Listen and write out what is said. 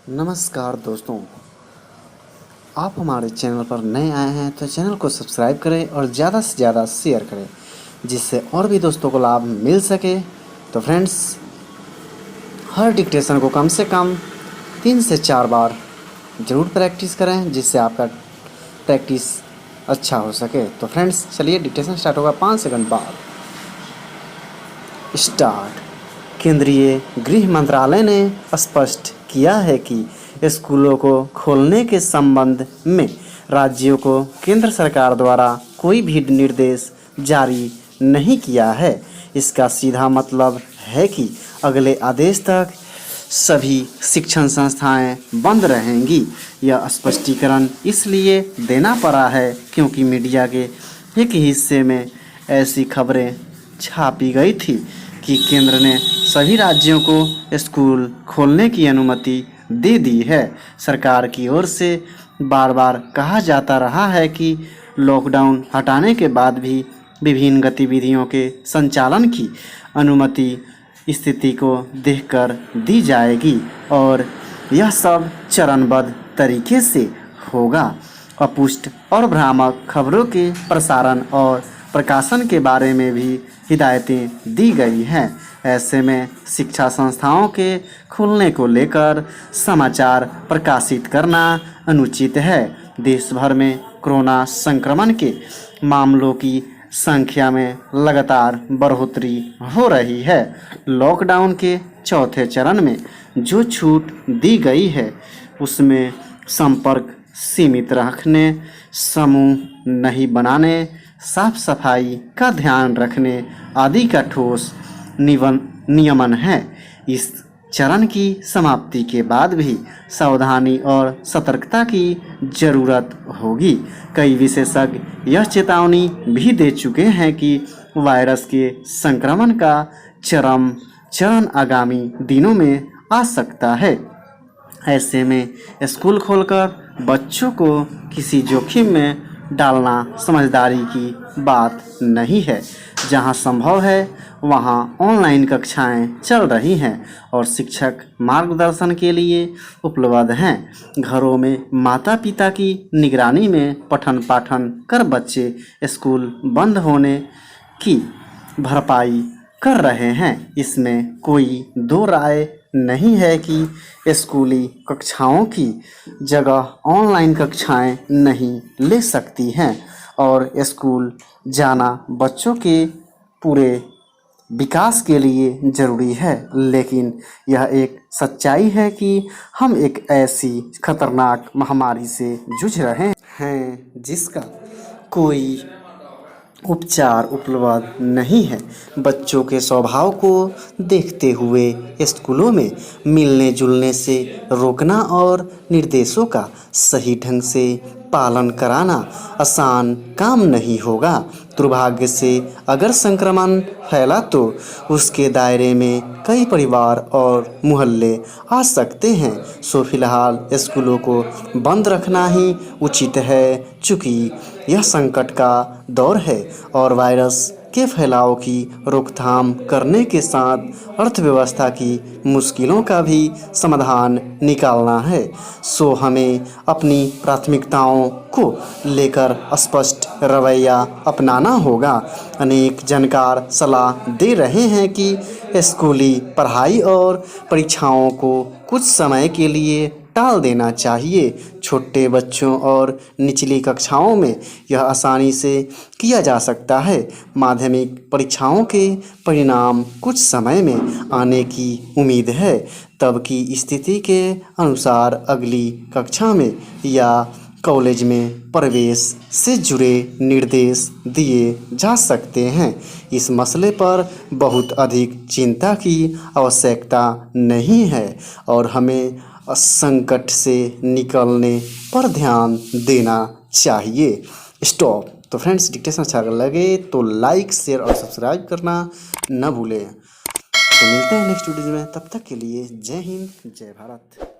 नमस्कार दोस्तों, आप हमारे चैनल पर नए आए हैं तो चैनल को सब्सक्राइब करें और ज़्यादा से ज़्यादा शेयर करें जिससे और भी दोस्तों को लाभ मिल सके। तो फ्रेंड्स, हर डिक्टेशन को कम से कम 3 से 4 बार ज़रूर प्रैक्टिस करें जिससे आपका प्रैक्टिस अच्छा हो सके। तो फ्रेंड्स चलिए, डिक्टेशन स्टार्ट होगा 5 सेकंड बाद। स्टार्ट। केंद्रीय गृह मंत्रालय ने स्पष्ट किया है कि स्कूलों को खोलने के संबंध में राज्यों को केंद्र सरकार द्वारा कोई भी निर्देश जारी नहीं किया है। इसका सीधा मतलब है कि अगले आदेश तक सभी शिक्षण संस्थाएं बंद रहेंगी। यह स्पष्टीकरण इसलिए देना पड़ा है क्योंकि मीडिया के एक हिस्से में ऐसी खबरें छापी गई थी कि केंद्र ने सभी राज्यों को स्कूल खोलने की अनुमति दे दी है। सरकार की ओर से बार बार कहा जाता रहा है कि लॉकडाउन हटाने के बाद भी विभिन्न गतिविधियों के संचालन की अनुमति स्थिति को देखकर दी जाएगी और यह सब चरणबद्ध तरीके से होगा। अपुष्ट और भ्रामक खबरों के प्रसारण और प्रकाशन के बारे में भी हिदायतें दी गई हैं। ऐसे में शिक्षा संस्थाओं के खुलने को लेकर समाचार प्रकाशित करना अनुचित है। देश भर में कोरोना संक्रमण के मामलों की संख्या में लगातार बढ़ोतरी हो रही है। लॉकडाउन के चौथे चरण में जो छूट दी गई है उसमें संपर्क सीमित रखने, समूह नहीं बनाने, साफ सफाई का ध्यान रखने आदि का ठोस नियमन है। इस चरण की समाप्ति के बाद भी सावधानी और सतर्कता की जरूरत होगी। कई विशेषज्ञ यह चेतावनी भी दे चुके हैं कि वायरस के संक्रमण का चरम चरण आगामी दिनों में आ सकता है। ऐसे में स्कूल खोलकर बच्चों को किसी जोखिम में डालना समझदारी की बात नहीं है। जहां संभव है वहां ऑनलाइन कक्षाएं चल रही हैं और शिक्षक मार्गदर्शन के लिए उपलब्ध हैं। घरों में माता पिता की निगरानी में पठन पाठन कर बच्चे स्कूल बंद होने की भरपाई कर रहे हैं। इसमें कोई दो राय नहीं है कि स्कूली कक्षाओं की जगह ऑनलाइन कक्षाएं नहीं ले सकती हैं और स्कूल जाना बच्चों के पूरे विकास के लिए ज़रूरी है। लेकिन यह एक सच्चाई है कि हम एक ऐसी खतरनाक महामारी से जूझ रहे हैं जिसका कोई उपचार उपलब्ध नहीं है। बच्चों के स्वभाव को देखते हुए स्कूलों में मिलने जुलने से रोकना और निर्देशों का सही ढंग से पालन कराना आसान काम नहीं होगा। दुर्भाग्य से अगर संक्रमण फैला तो उसके दायरे में कई परिवार और मोहल्ले आ सकते हैं। सो फिलहाल स्कूलों को बंद रखना ही उचित है चूँकि यह संकट का दौर है और वायरस के फैलाव की रोकथाम करने के साथ अर्थव्यवस्था की मुश्किलों का भी समाधान निकालना है। सो हमें अपनी प्राथमिकताओं को लेकर स्पष्ट रवैया अपनाना होगा। अनेक जानकार सलाह दे रहे हैं कि स्कूली पढ़ाई और परीक्षाओं को कुछ समय के लिए टाल देना चाहिए। छोटे बच्चों और निचली कक्षाओं में यह आसानी से किया जा सकता है। माध्यमिक परीक्षाओं के परिणाम कुछ समय में आने की उम्मीद है। तब की स्थिति के अनुसार अगली कक्षा में या कॉलेज में प्रवेश से जुड़े निर्देश दिए जा सकते हैं। इस मसले पर बहुत अधिक चिंता की आवश्यकता नहीं है और हमें संकट से निकलने पर ध्यान देना चाहिए। स्टॉप। तो फ्रेंड्स, डिक्टेशन अच्छा लगे तो लाइक शेयर और सब्सक्राइब करना न भूलें। तो मिलते हैं नेक्स्ट वीडियो में, तब तक के लिए जय हिंद जय भारत।